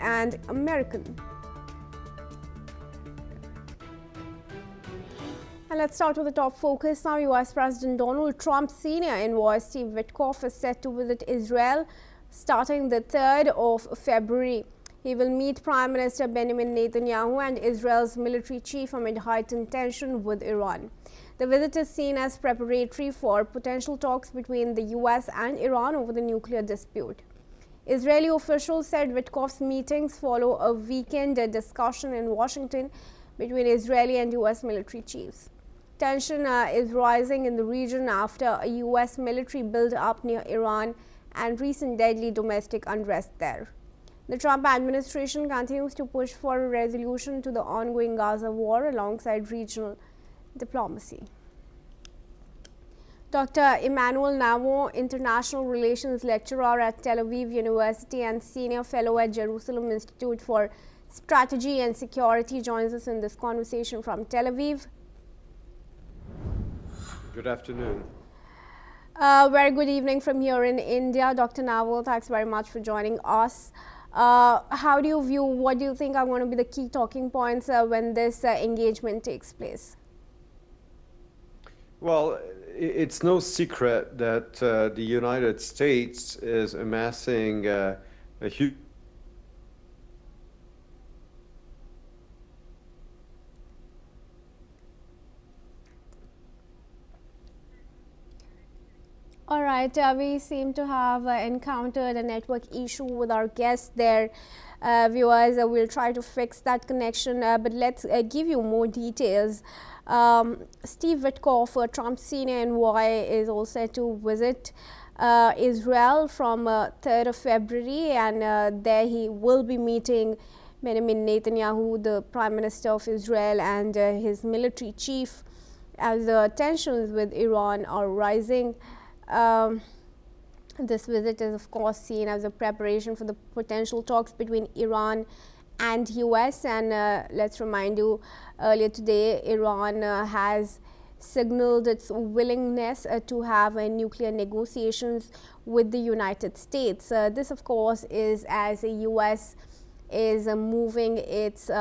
and American. And let's start with the top focus now. U.S. President Donald Trump's senior envoy Steve Witkoff is set to visit Israel starting the 3rd of February. He will meet Prime Minister Benjamin Netanyahu and Israel's military chief amid heightened tension with Iran. The visit is seen as preparatory for potential talks between the U.S. and Iran over the nuclear dispute. Israeli officials said Witkoff's meetings follow a weekend discussion in Washington between Israeli and U.S. military chiefs. Tension is rising in the region after a U.S. military build-up near Iran and recent deadly domestic unrest there. The Trump administration continues to push for a resolution to the ongoing Gaza war alongside regional diplomacy. Dr. Emmanuel Navo, International Relations Lecturer at Tel Aviv University and Senior Fellow at Jerusalem Institute for Strategy and Security, joins us in this conversation from Tel Aviv. Good afternoon. Very good evening from here in India. Dr. Navo, thanks very much for joining us. How do you view, what do you think are going to be the key talking points when this engagement takes place? Well, it's no secret that the United States is amassing a huge All right, we seem to have encountered a network issue with our guest there. Viewers, we'll try to fix that connection, but let's give you more details. Steve Witkoff, Trump's senior envoy, is all set to visit Israel from 3rd of February, and there he will be meeting Benjamin Netanyahu, the Prime Minister of Israel, and his military chief, as the tensions with Iran are rising. This visit is of course seen as a preparation for the potential talks between Iran and US, and let's remind you, earlier today Iran has signaled its willingness to have nuclear negotiations with the United States. This of course is as the US is moving its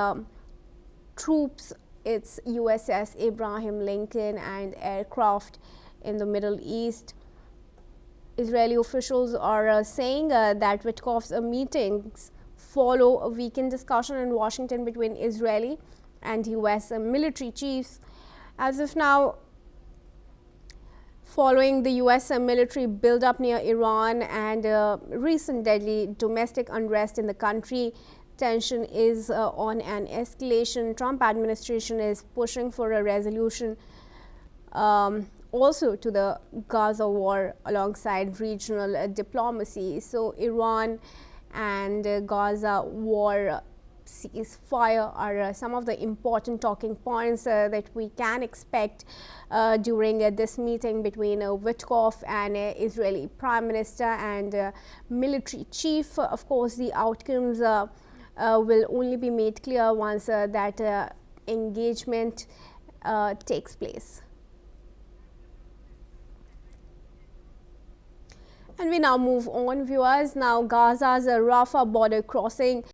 troops, its USS Abraham Lincoln and aircraft in the Middle East. Israeli officials are saying that Witkoff's meetings follow a weekend discussion in Washington between Israeli and US military chiefs. As of now, following the US military build-up near Iran and recent deadly domestic unrest in the country, tension is on an escalation. Trump administration is pushing for a resolution also to the Gaza war alongside regional diplomacy. So Iran and Gaza war ceasefire are some of the important talking points that we can expect during this meeting between Witkoff and Israeli Prime Minister and military chief. Of course, the outcomes will only be made clear once that engagement takes place. And we now move on, viewers. Now, Gaza's Rafah border crossing